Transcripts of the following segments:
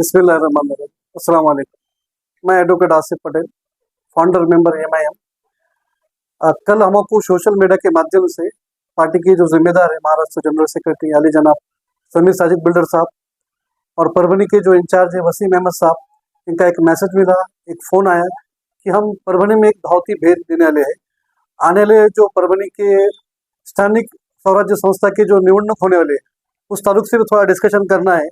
बिस्मिल्लाहिर्रहमानिर्रहीम। अस्सलाम वालेकुम। मैं advocate Asif Patel, founder member MIM. कल हमको सोशल मीडिया के माध्यम से पार्टी के जो जिम्मेदार है महाराष्ट्र जनरल सेक्रेटरी अली जनाब समीर साजिद बिल्डर साहब और परभनी के जो इंचार्ज है वसीम अहमद साहब, इनका एक मैसेज मिला, एक फ़ोन आया कि हम परभनी में एक धावती भेंट देने वाले हैं। आने वाले जो परभनी के स्थानिक स्वराज्य संस्था के जो निवडणूक होने वाले उस ताल्लुक से भी थोड़ा डिस्कशन करना है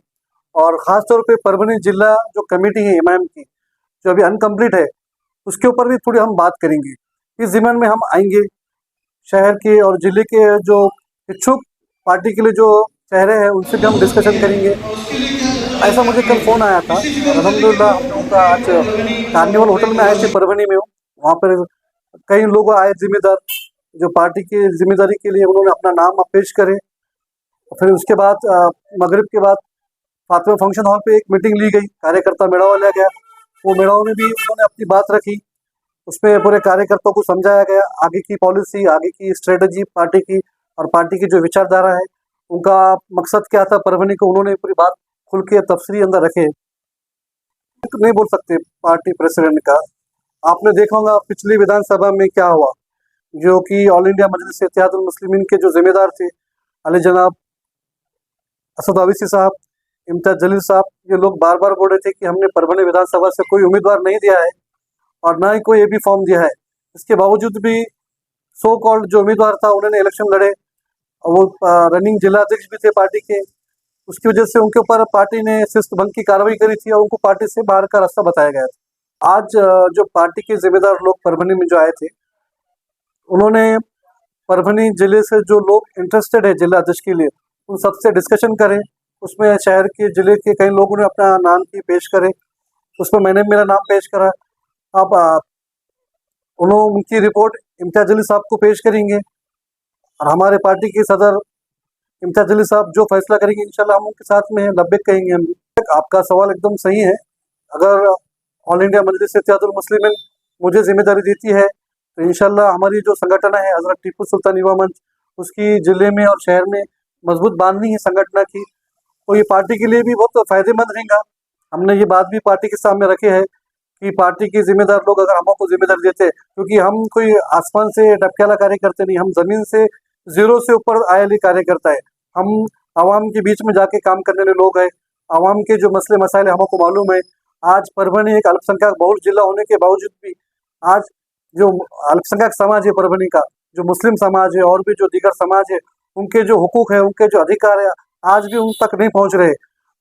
और ख़ास तौर पे परभनी जिला जो कमेटी है एमआईएम की जो अभी अनकम्प्लीट है उसके ऊपर भी थोड़ी हम बात करेंगे। इस ज़िम्मन में हम आएंगे शहर के और ज़िले के जो इच्छुक पार्टी के लिए जो चेहरे हैं उनसे भी हम डिस्कशन करेंगे। ऐसा मुझे कल फ़ोन आया था और अल्हम्दुलिल्लाह हम लोगों का आज कार्निवल होटल में आए थे परभनी में। वहाँ पर कई लोग आए जिम्मेदार जो पार्टी की जिम्मेदारी के लिए उन्होंने अपना नाम पेश करे। फिर उसके बाद मगरिब के बाद फातिमा फंक्शन हॉल पे एक मीटिंग ली गई, कार्यकर्ता मेड़ावा लिया गया। वो मेड़ाव में भी उन्होंने अपनी बात रखी, उसमें पूरे कार्यकर्ताओं को समझाया गया आगे की पॉलिसी, आगे की स्ट्रेटजी पार्टी की और पार्टी की जो विचारधारा है उनका मकसद क्या था परभनी को, उन्होंने पूरी बात खुल के तफसीली अंदर रखे। नहीं बोल सकते पार्टी प्रेसिडेंट का। आपने देखा होगा पिछली विधानसभा में क्या हुआ, जो कि ऑल इंडिया मजलिस इत्तेहादुल मुस्लिमीन के जो जिम्मेदार थे अली जनाब असद ओवैसी साहब, इम्तियाज जलील साहब, ये लोग बार बार बोल रहे थे कि हमने परभनी विधानसभा से कोई उम्मीदवार नहीं दिया है और ना ही कोई एबी फॉर्म दिया है। इसके बावजूद भी सो कॉल्ड जो उम्मीदवार था उन्होंने इलेक्शन लड़े और वो रनिंग जिला अध्यक्ष भी थे पार्टी के। उसकी वजह से उनके ऊपर पार्टी ने शिस्त भंग की कार्रवाई करी थी और उनको पार्टी से बाहर का रास्ता बताया गया था। आज जो पार्टी के जिम्मेदार लोग परभनी में जो आए थे उन्होंने परभनी जिले से जो लोग इंटरेस्टेड है जिला अध्यक्ष के लिए उन सबसे डिस्कशन करें। उसमें शहर के जिले के कई लोगों ने अपना नाम की पेश करे, उसमें मैंने मेरा नाम पेश करा। अब उन्होंने उनकी रिपोर्ट इम्तियाज जलील साहब को पेश करेंगे और हमारे पार्टी के सदर इम्तियाज जलील साहब जो फैसला करेंगे इंशाल्लाह हम उनके साथ में लब्बैक कहेंगे। हम आपका सवाल एकदम सही है। अगर ऑल इंडिया मजलिस इत्तेहादुल मुस्लिमीन मुझे जिम्मेदारी देती है तो इंशाल्लाह हमारी जो संगठन है हज़रत टीपू सुल्तान युवा मंच उसकी ज़िले में और शहर में मजबूत बांधनी है संगठन की, तो ये पार्टी के लिए भी बहुत फ़ायदेमंद रहेगा। हमने ये बात भी पार्टी के सामने रखे है कि पार्टी के जिम्मेदार लोग अगर हमको जिम्मेदारी देते, क्योंकि हम कोई आसमान से डबकेला कार्यकर्ता नहीं, हम ज़मीन से ज़ीरो से ऊपर आए वाले कार्यकर्ता है। हम आवाम के बीच में जाके काम करने वाले लोग हैं। आवाम के जो मसले मसाइल हमको मालूम है। आज परभनी एक अल्पसंख्यक बहुल जिला होने के बावजूद भी आज जो अल्पसंख्यक समाज है परभनी का, जो मुस्लिम समाज है और भी जो दीगर समाज है, उनके जो हुकूक है, उनके जो अधिकार है आज भी उन तक नहीं पहुंच रहे।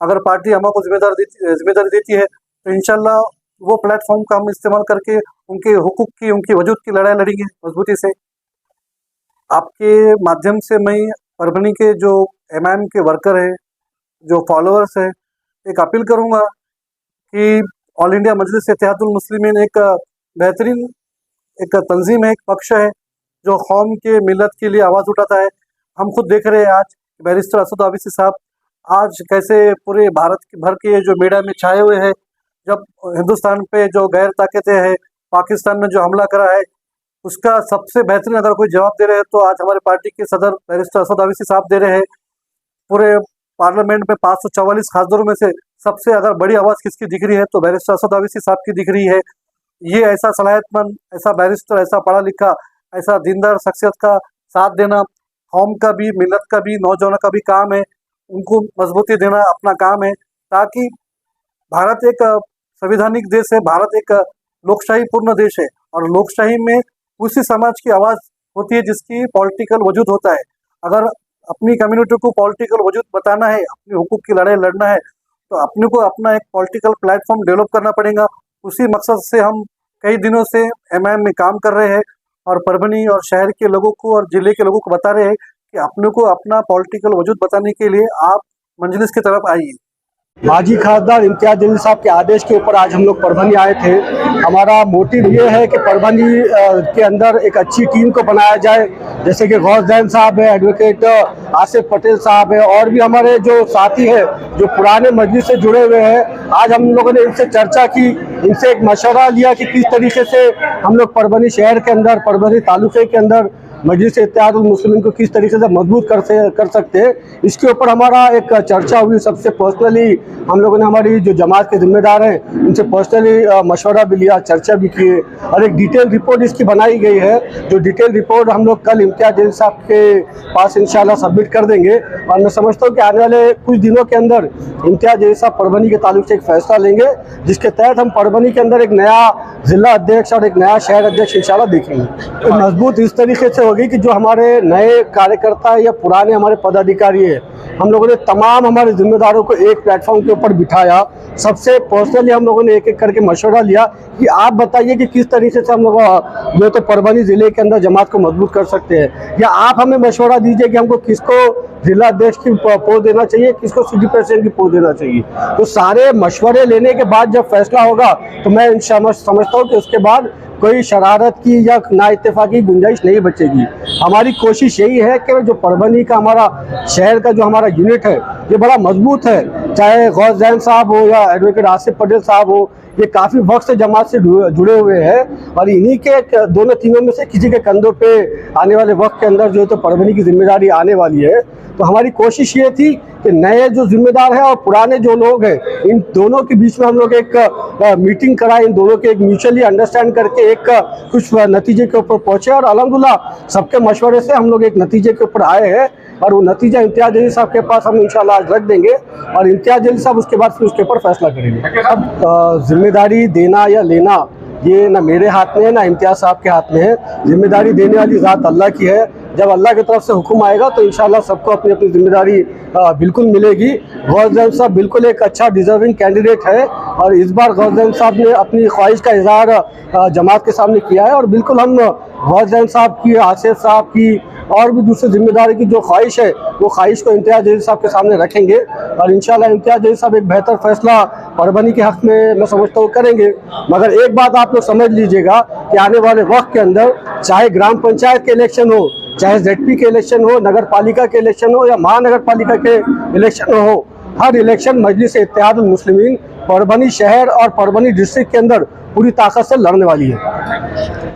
अगर पार्टी हमको जिम्मेदारी देती है तो इंशाल्लाह वो प्लेटफॉर्म का हम इस्तेमाल करके उनके हुकूक की, उनकी वजूद की लड़ाई लड़ेंगे मजबूती से। आपके माध्यम से मैं परभनी के जो एमआईएम के वर्कर हैं, जो फॉलोअर्स हैं, एक अपील करूँगा कि ऑल इंडिया मजलिस इत्तेहादुल मुस्लिमीन एक बेहतरीन एक तंजीम है, एक पक्ष है जो कौम के मिलत के लिए आवाज़ उठाता है। हम खुद देख रहे हैं आज बैरिस्टर असद ओवैसी साहब आज कैसे पूरे भारत भर के जो मीडिया में छाए हुए हैं। जब हिंदुस्तान पे जो गैर ताकतें हैं, पाकिस्तान में जो हमला करा है उसका सबसे बेहतरीन अगर कोई जवाब दे रहे हैं तो आज हमारे पार्टी के सदर बैरिस्टर असद ओवैसी साहब दे रहे हैं। पूरे पार्लियामेंट में 544 खासदारों में से सबसे अगर बड़ी आवाज़ किसकी दिख रही है तो बैरिस्टर असद ओवैसी साहब की दिख रही है। ये ऐसा सलाहियतमंद, ऐसा बैरिस्टर, ऐसा पढ़ा लिखा, ऐसा दीनदार शख्सियत का साथ देना कौम का भी, मिलत का भी, नौजवानों का भी काम है। उनको मजबूती देना अपना काम है ताकि भारत एक संवैधानिक देश है, भारत एक लोकशाही पूर्ण देश है और लोकशाही में उसी समाज की आवाज़ होती है जिसकी पॉलिटिकल वजूद होता है। अगर अपनी कम्युनिटी को पॉलिटिकल वजूद बताना है, अपने हुकूक की लड़ाई लड़ना है तो अपने को अपना एक पॉलिटिकल प्लेटफॉर्म डेवलप करना पड़ेगा। उसी मकसद से हम कई दिनों से एमआईएम में काम कर रहे हैं और परभनी और शहर के लोगों को और ज़िले के लोगों को बता रहे हैं कि अपने को अपना पॉलिटिकल वजूद बताने के लिए आप मंजलिस की तरफ आइए। माजी खासदार इम्तियाज जलील साहब के आदेश के ऊपर आज हम लोग परभनी आए थे। हमारा मोटिव ये है कि परभनी के अंदर एक अच्छी टीम को बनाया जाए, जैसे कि गौस जैन साहब है, एडवोकेट आसिफ पटेल साहब है और भी हमारे जो साथी हैं जो पुराने मजलिस से जुड़े हुए हैं। आज हम लोगों ने इनसे चर्चा की, इनसे एक मशवरा लिया कि किस तरीके से हम लोग परभनी शहर के अंदर, परभनी तालुके के अंदर मजलिस इत्तेहादुल मुस्लिमीन को किस तरीके से मजबूत कर सकते हैं, इसके ऊपर हमारा एक चर्चा हुई। सबसे पर्सनली हम लोगों ने हमारी जो जमात के जिम्मेदार हैं उनसे पर्सनली मशवरा भी लिया, चर्चा भी किए और एक डिटेल रिपोर्ट इसकी बनाई गई है। जो डिटेल रिपोर्ट हम लोग कल इम्तियाज जलील साहब के पास इंशाल्लाह सबमिट कर देंगे और मैं समझता हूँ कि आने वाले कुछ दिनों के अंदर इम्तियाज जलील साहब परभनी के ताल्लुक से एक फैसला लेंगे, जिसके तहत हम परभनी के अंदर एक नया जिला अध्यक्ष और एक नया शहर अध्यक्ष इंशाल्लाह देखेंगे। तो मजबूत इस तरीके से होगी कि जो हमारे नए कार्यकर्ता या पुराने हमारे पदाधिकारी है, हम लोगों ने तमाम हमारे जिम्मेदारों को एक प्लेटफॉर्म के ऊपर बिठाया। सबसे पर्सनली हम लोगों ने एक एक करके मशवरा लिया कि आप बताइए कि किस तरीके से हम लोग जो तो परभनी ज़िले के अंदर जमात को मजबूत कर सकते हैं, या आप हमें मशवरा दीजिए कि हमको किसको जिला अध्यक्ष की पोस्ट देना चाहिए, किसको सिटी प्रेसिडेंट की पोस्ट देना चाहिए। तो सारे मशवरे लेने के बाद जब फैसला होगा तो मैं समझता हूँ कि उसके बाद कोई शरारत की या ना इत्तेफाक की गुंजाइश नहीं बचेगी। हमारी कोशिश यही है कि जो परभनी का हमारा शहर का जो हमारा यूनिट है ये बड़ा मजबूत है, चाहे गौस जैन साहब हो या एडवोकेट आसिफ पटेल साहब हो, ये काफ़ी वक्त से जमात से जुड़े हुए हैं और इन्हीं के दोनों तीनों में से किसी के कंधों पे आने वाले वक्त के अंदर जो है तो परभनी की जिम्मेदारी आने वाली है। तो हमारी कोशिश ये थी कि नए जो जिम्मेदार हैं और पुराने जो लोग हैं इन दोनों के बीच में हम लोग एक मीटिंग कराए, इन दोनों के एक म्यूचुअली अंडरस्टैंड करके एक कुछ नतीजे के ऊपर पहुंचे और अल्हम्दुलिल्लाह सबके मशवरे से हम लोग एक नतीजे के ऊपर आए हैं और वो नतीजा इम्तियाज जलील साहब के पास हम इंशाल्लाह आज रख देंगे और इम्तियाज जलील साहब उसके बाद फिर उसके ऊपर फैसला करेंगे। अब जिम्मेदारी देना या लेना ये ना मेरे हाथ में है ना इम्तियाज साहब के हाथ में है। जिम्मेदारी देने वाली ज़ात अल्लाह की है। जब अल्लाह की तरफ से हुक्म आएगा तो इंशाल्लाह सबको अपनी अपनी जिम्मेदारी बिल्कुल मिलेगी। गौस जैन साहब बिल्कुल एक अच्छा डिजर्विंग कैंडिडेट है और इस बार गौस जैन साहब ने अपनी ख्वाहिश का इजहार जमात के सामने किया है और बिल्कुल हम गौस जैन साहब की, आसिफ साहब की और भी दूसरे जिम्मेदारी की जो ख्वाहिश है वो ख्वाहिश को इम्तियाज जलील साहब के सामने रखेंगे और इंशाल्लाह इम्तियाज जलील साहब एक बेहतर फैसला परभनी के हक़ में मैं समझता हूँ करेंगे। मगर एक बात आप लोग समझ लीजिएगा कि आने वाले वक्त के अंदर चाहे ग्राम पंचायत के इलेक्शन हो, चाहे ZP के इलेक्शन हो, नगर पालिका के इलेक्शन हो या महानगर पालिका के इलेक्शन हो, हर इलेक्शन मजलिस इत्तेहादुल मुस्लिमीन परभनी शहर और परभनी डिस्ट्रिक्ट के अंदर पूरी ताकत से लड़ने वाली है।